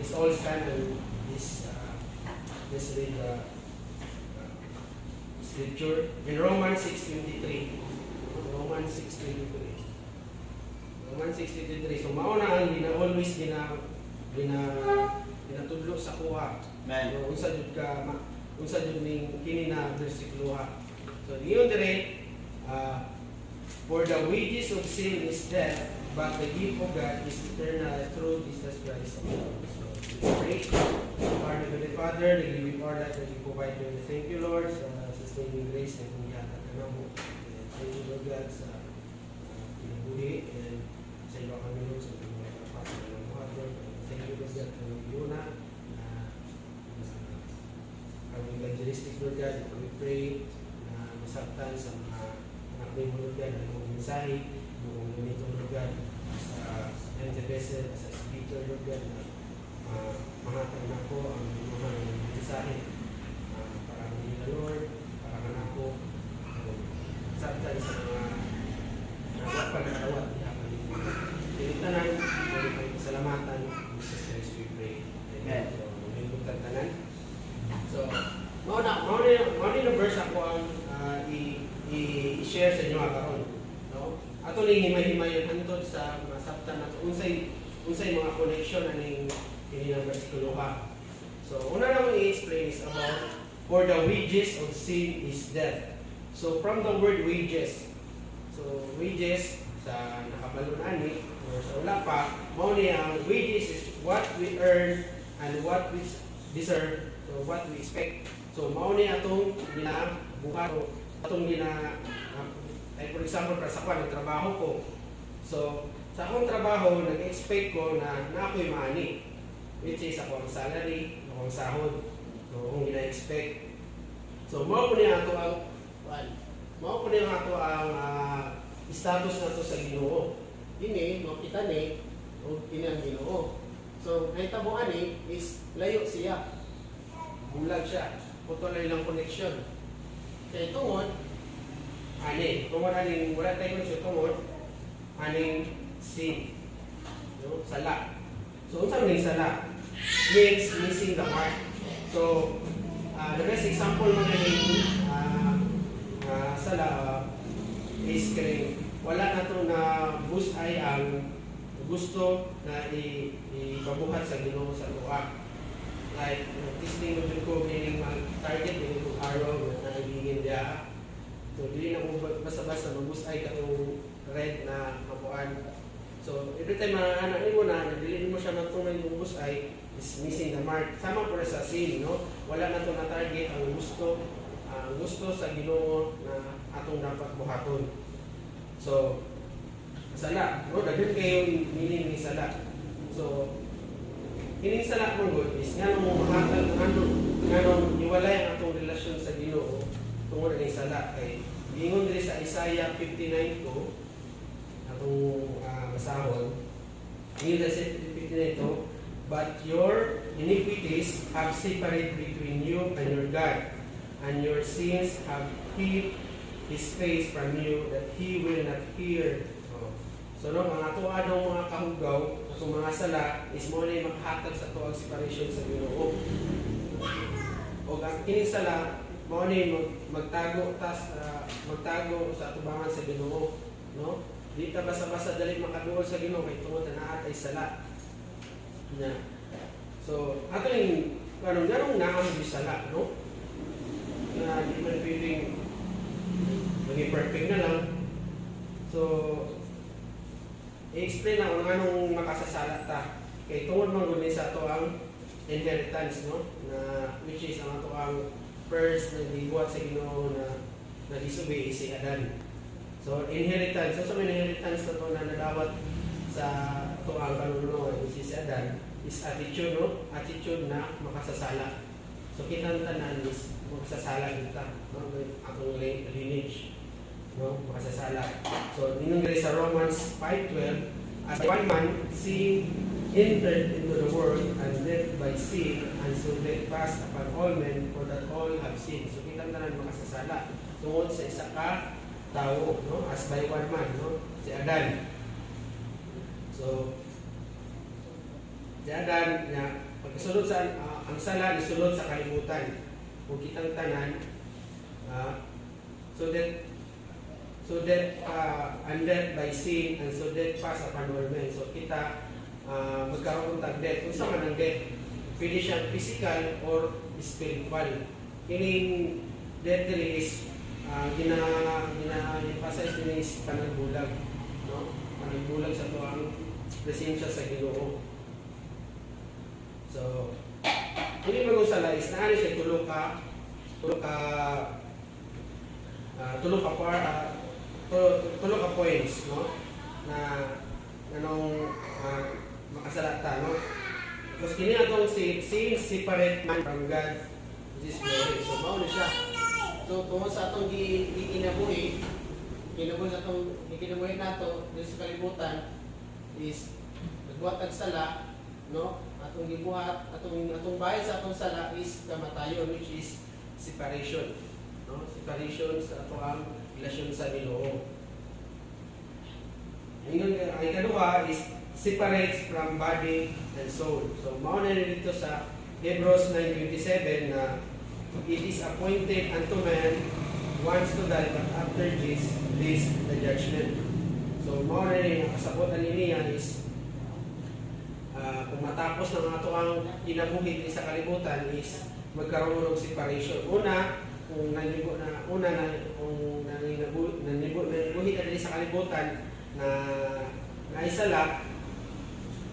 Let's all stand on this read scripture in Romans 6:23. Romans 6:23. Romans 6:23. So mauna ang always ginatudlo sa kuha. Amen. So unsa jud ning kini na bersikulo ha. So diyon dire for the wages of sin is death, but the gift of God is eternal through Jesus Christ. So let's pray. Father, they give you all that you provide you. Thank you, Lord, sa sustaining grace na kung yata ka na mo. Thank you, Lord God, sa pinabuhi and sa iyo kami, Lord, sa mga kapasok ng mga Lord. Thank you, Lord God, for you na ang evangelistic, Lord God. We pray na masaktan sa mga anak mo, Lord God, na mga mensahe, mga ganito, Lord God, sa NTBS, sa speaker, Lord God, na mahatag na ko ang mga mensahe para kanila, Lord, para kanila ko saktan sa mga pag-aawat niya kanila. Tinitanan, may pasalamatan, Jesus Christ we pray. Amen. So, may tanan. So, mauna yung verse ako ang i-share sa inyo karon. No? Ato ning himay-himay hantod sa masabtan nato unsay mga connection aning kini ng versikulo ha. So, una lang i-explain is about for the wages of sin is death. So, from the word wages. So, wages sa nakabalon ani or sa wala pa, mao ni ang wages is what we earn and what we deserve, so what we expect. So, mao ni atong ginabuhat o atong like for example, para sa kwan, trabaho ko. So, sa akong trabaho, nag-expect ko na ako'y maani. Which is akong salary, akong sahod. So, akong gina-expect. So, mao po niya ato ang status na to sa Ginoo. Ini, makita ni, o ini ang Ginoo. So, nahitabuan ni is layo siya. Bulag siya. Putol lang connection. Kaya tungod, aning, wala tayo connection, tungod, aning sin. No? Sala. So, unsa man yung sala? Means missing the mark. So, the best example mo na yung sala is kaya wala na to na ay ang gusto na ibabuhat sa Ginoo sa tuwa. Like, testing mo ko meaning mag-target, meaning kung araw na naibigin diya. So, dili na kung basta-basta mag-ay katong red na mabuan. So, every time anak mo na, dili mo siya matungay yung ay is missing the mark. Sama po na sa sin, no? Wala na to na target ang gusto sa Ginoo na atong dapat buhaton. So, sala, no? Daghan kayo meaning ni sala. So, kining sala mong good is nga mo mahatag nganong iwalay ang atong relasyon sa Ginoo tungod ni sala kay giingon diri sa Isaiah 59 ko atong basahon. Ingon sa 59 to, but your iniquities have separated between you and your God, and your sins have hid His face from you, that He will not hear. So, no, mga tuadong mga kahugaw, atong mga sala, is mo na maghatag sa tuwag separation sa Ginoo. O ang kining sala, mo na magtago sa atubangan sa Ginoo. No? Di ka basta-basta dali makaduol sa Ginoo, kay tungod na naatay sala. Na. So, ato yung, ganong naam yung sala, no? Na di man pwedeng maging perfect na lang. So, i-explain lang kung anong makasasala ta. Kaya tungod man gud sa ato ang inheritance, no? Na which is ang ato ang first na gibuhat sa Ginoo na disobey si Adan. So, inheritance. So, sa inheritance na to na nadawat sa ato ang kanunuan si Adan is attitude, no? Attitude na makasasala. So, kitang tanan is magsasala kita, no? Atong lineage, no? Makasasala. So, ninong gari sa Romans 5:12, as one man sin entered into the world, and death by sin, and so death passed upon all men, for that all have sinned. So, kitang tanan makasasala tungod sa isa ka tao, no? As by one man, no? Si Adan. So, Adan nga pagkasulod sa ang sala isulod sa kalibutan. Kung kitang tanan so that undead by sin and so that pass upon all men. So kita magkaroon tag death. Kung saan man ang death, pwede siyang physical or spiritual. Kining death dili is gina-emphasize din is panagbulag, no? Panagbulag sa tuang presensya sa Ginoo. So, hindi mag-usala is naari siya tulog ka points, no? Na anong makasalata, no? Because kini atong si separate man from God, which is glory. So, mao na siya. So, tungkol sa atong gikinabuhi nato dito sa kalibutan is nagbuhat sala, no? Atong gibuhat, atong bahay sa atong sala is kamatayon, which is separation, no? Separation sa atong relasyon sa Ginoo. Ang ikaduha is separates from body and soul. So, mao na dito sa Hebrews 9:27 na it is appointed unto man once to die, but after this the judgment. So, mao na rin ang kasabutan niya is kung matapos ng ato ang kinabuhi sa kalibutan is magkaroon ng separation. Kung nanibuhi ka din sa kalibutan na naisala,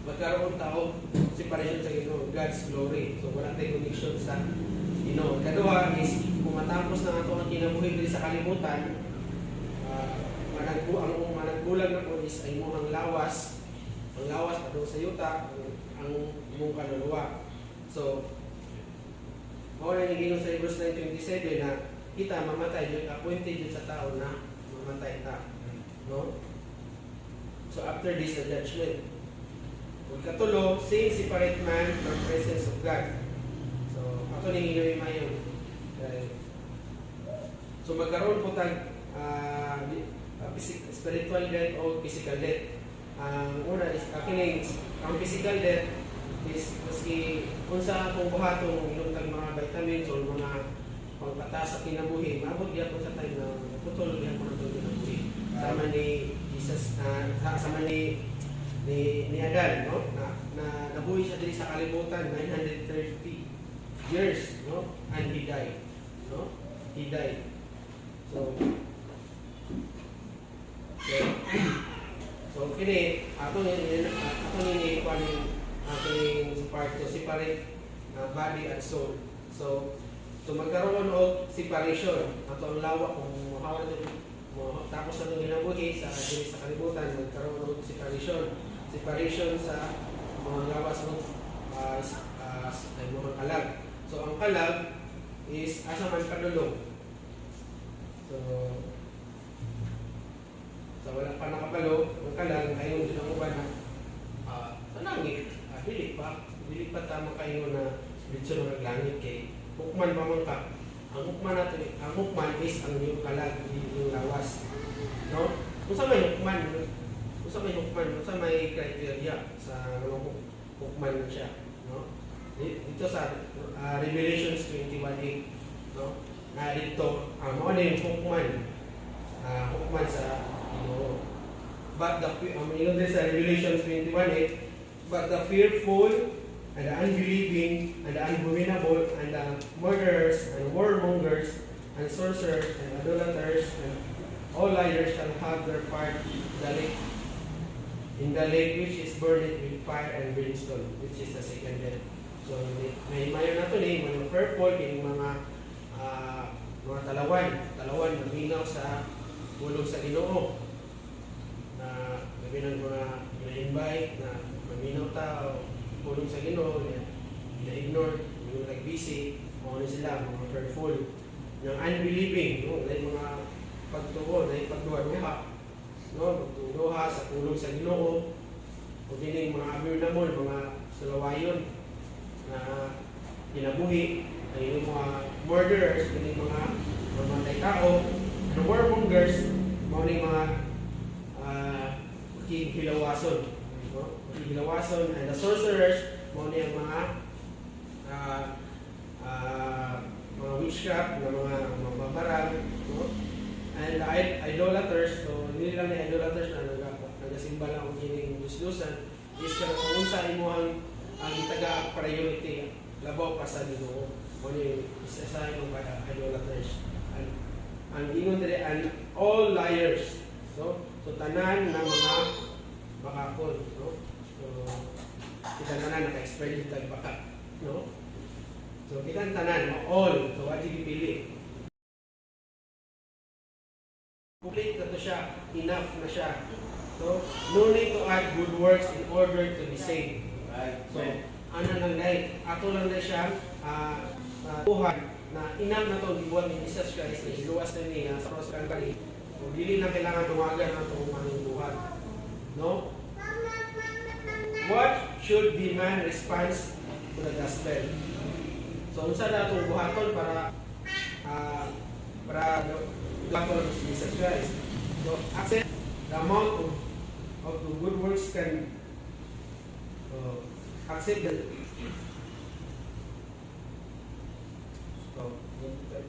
magkaroon tao separation sa Ginoo, God's glory. So, wala tayong connection sa Ginoo. Kadua is kung matapos ng ato ang kinabuhi din sa kalibutan, managbulag na po is ay mo ang lawas patong sa yuta ang imong kaluluwa. So, mao na ni sa Hebrews 9:27 na kita mamatay yun, appointed yun sa tao na mamatay ta, no? So after this the judgment. Kung katulo, saying separate man from presence of God. So ato ning inuwi mayon. So magkaroon po tag spiritual death o physical death. Ang una is ang physical death is maski unsa kung buhaton ilutang mga vitamins o mga pagpataas sa kinabuhi, maabot gyapon sa time na putol gyapon ang kinabuhi. Sama ni Jesus, sama ni Adan, no? Na nabuhi siya diri sa kalibutan 930 years, no? And he died, no? He died. So kini ato ni kuaning ating part to separate body and soul. So magkaroon og separation ato ang lawak kung mahawa tapos na itong ginabuhi sa kalibutan, magkaroon og separation sa mga lawas ng mga kalag. So ang kalag is asa man kadulong. So wala pa nakapalo, ang kalag kayo din ang uban na tanangit, dili pa tama kayo na dito ng langit kay hukman pa man ka. Ang hukman is ang yung kalag, yung lawas, no? Kung sa may hukman, kung sa may criteria sa hukman na siya, no? Dito sa Revelations 21:8, no? Na dito, ano yung hukman sa Ginoo. But sa Revelations 21:8, but the fearful and the unbelieving and the abominable and the murderers and warmongers and sorcerers and idolaters and all liars shall have their part in the lake which is burned with fire and brimstone, which is the second death. So may mayo na to ni mga purple kini mga talawan maminaw sa pulong sa Ginoo. Na gabinan ko na invite na maminaw ta pulong sa Ginoo, na-ignore, yung nag-busy, mga sila, mga fearful, yung unbelieving, no? Like mga pagtuo, na yung pagduha-duha, no? Pagduha sa pulong sa Ginoo, o din yung mga abir-namol, mga sulawayon, na kinabuhi, ay yung mga murderers, yung mga mamatay tao, and warmongers, mga hilawason, and the sorcerers, mo niya mga mga witchcraft, mga babarag, no? And the idolaters, so hindi lang ni idolaters na nagasimba lang ang gining Diyos-Diyosan, is kung unsa imo ang taga-priority, labaw pa sa Ginoo. Mo ni isa sa imong idolaters. Ang ingon diri and all liars. So tanan ng mga bakakon, no? So kita tanan naka-experience tag baka, no? So kita tanan all, so what pili. Complete na to siya, enough na siya. So no need to add good works in order to be saved. Right. So ano lang dahil ato lang na siya buhay na inam na itong gibuhat ni Jesus Christ na iluwas na niya sa cross Calvary. So, dili na kailangan tumagan na itong manong buhat. No? What should be man's response to the gospel? So, unsa na itong buhaton para gapon si Jesus Christ. So, accept the amount of the good works can accept the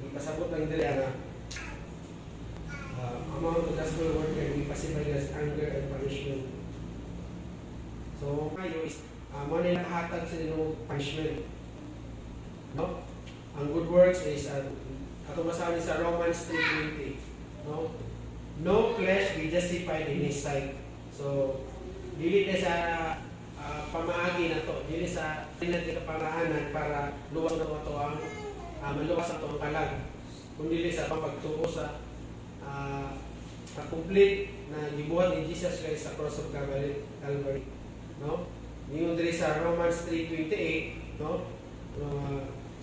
ipasabot lang dili na amount of gospel word can be pacified as anger and punishment. So, kayo is mo nila hatag sa dinong punishment. No? Ang good works is ato basahin sa Romans 3:20. No? No flesh be justified in His sight. So, dili na sa pamaagi na to, dili sa tinatid kaparaanan para luwas na ito ang maluwas ang itong kalag. Kundi sa pagtuo sa complete na gibuhat ni Jesus Christ sa cross of Calvary. No? Ngayon diri sa Romans 3:28, no?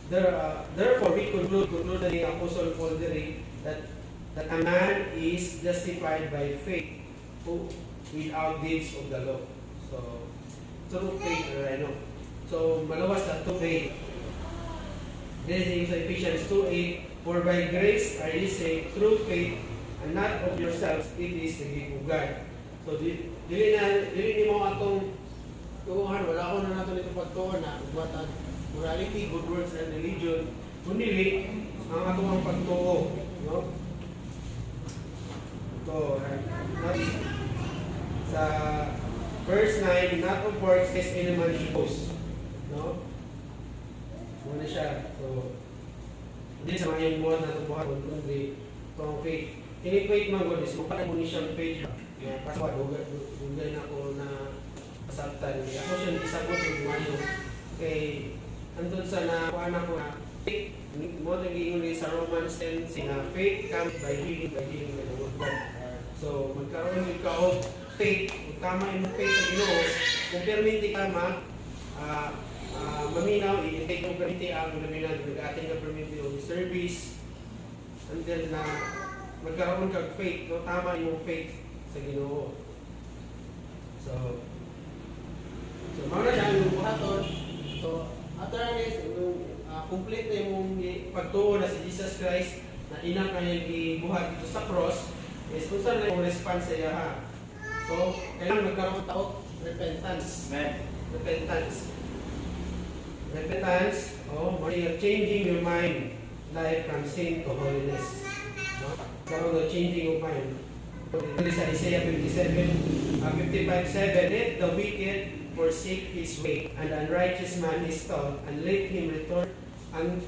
Therefore we conclude ni Apostle Paul diri that a man is justified by faith without deeds of the law. So through faith, no? So maluwas na through faith. This is Ephesians 2:8. For by grace are ye saved through faith, and not of yourselves, it is the gift of God. So dili mo atong tuuhan, wala ko na nato nito pagtuon na buhatan morality, good works, and religion. Kundi ang atong pagtuo, no? So sa verse 9, not of works lest any man should boast, no? Muna siya. So hindi sa mga yung buwan na ito buhat kundi itong faith. Kini faith man God is mukha mo ni siyang faith. Paswa, dugay na ako na pasabtan. Ako siya isabot yung mayo. Kay andun sa nakuha na ko na faith. Mo naging sa Romans 10 na faith comes by healing by the word of God. So magkaroon yung ka of faith. Kung tama yung faith sa Ginoo, kung permiti ka maminaw, i-take mo permiti ang laminag, nag-ating na permiti yung service until na magkaroon kag faith, no? Tama yung faith sa Ginoo. So mga na yung buhaton. So after this, complete na yung pagtuo na si Jesus Christ na inak na yung ibuhat dito sa cross, is kung saan na yung response sa iya, ha? So kailangan magkaroon tao repentance. Repentance, you're changing your mind life from sin to holiness. No? Karoon the changing of mind. Ito sa Isaiah 55:7, let the wicked forsake his way, and the unrighteous man his thought, and let him return, and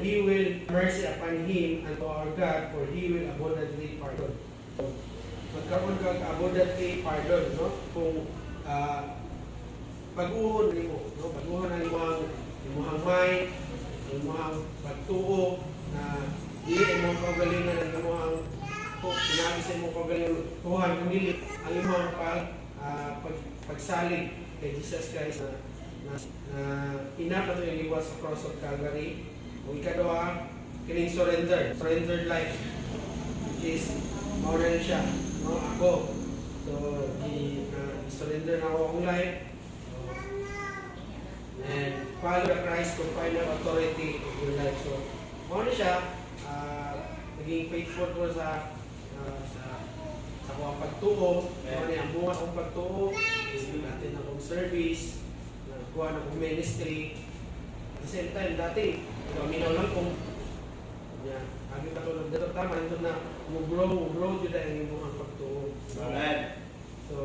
he will mercy upon him and to our God, for he will abundantly pardon. Magkaroon kang abundantly pardon, no? Kung pag-uhon mo, no? Pag-uhon ang imong mind, imong pagtuo na dili imong kagalingan ang imong sinabi sa imong kagalingan Tuhan, kundi ang imong pagsalig kay Jesus Christ na enough na ito yung iwas sa cross of Calvary. O ikaduha, kining surrendered life, which is mauna siya, no? Ako. So, surrender na ako akong life. And follow Christ to final authority of your life. So, mauna siya, naging faithful ko sa akong pagtuo. Mauna ang bunga akong pagtuo, is natin akong service, kuha na kong ministry. At the same time, dati, minaw lang kung yan. Abi katulad dito tama ito na mo-grow yun ang imong pagtuo. Amen. So,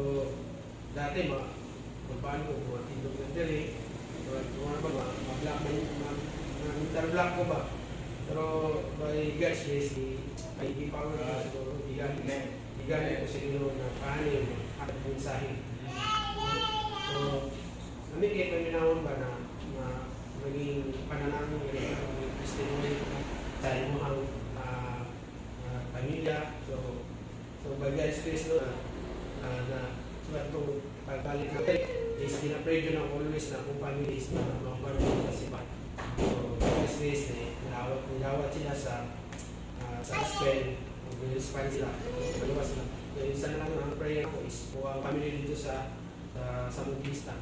dati magpaano ko, mga tindog ng diri, mga ba, ma-interblock ko ba? Pero by God's grace, may power na siguro, higali ko siguro na paano yung aking mensahe. So, kami kayo paminawon ba na maging pananang yung testimony sa imong pamilya. So by God's grace na sulat itong pagbalik natin is pinapray yun ang always na kung family is na maparang kasipan. So God's grace nilawat sila sa gospel, mag-respond sila, maluwas sila. So isa na lang ang prayer ko is kung ang family dito sa Mugista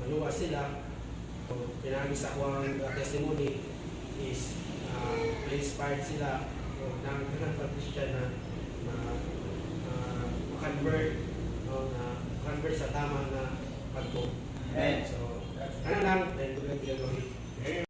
maluwas sila. So pinagis ako ang testimony is inspired sila ng Christian na convert sa tama na pagko. Amen. So, ano lang, thank you,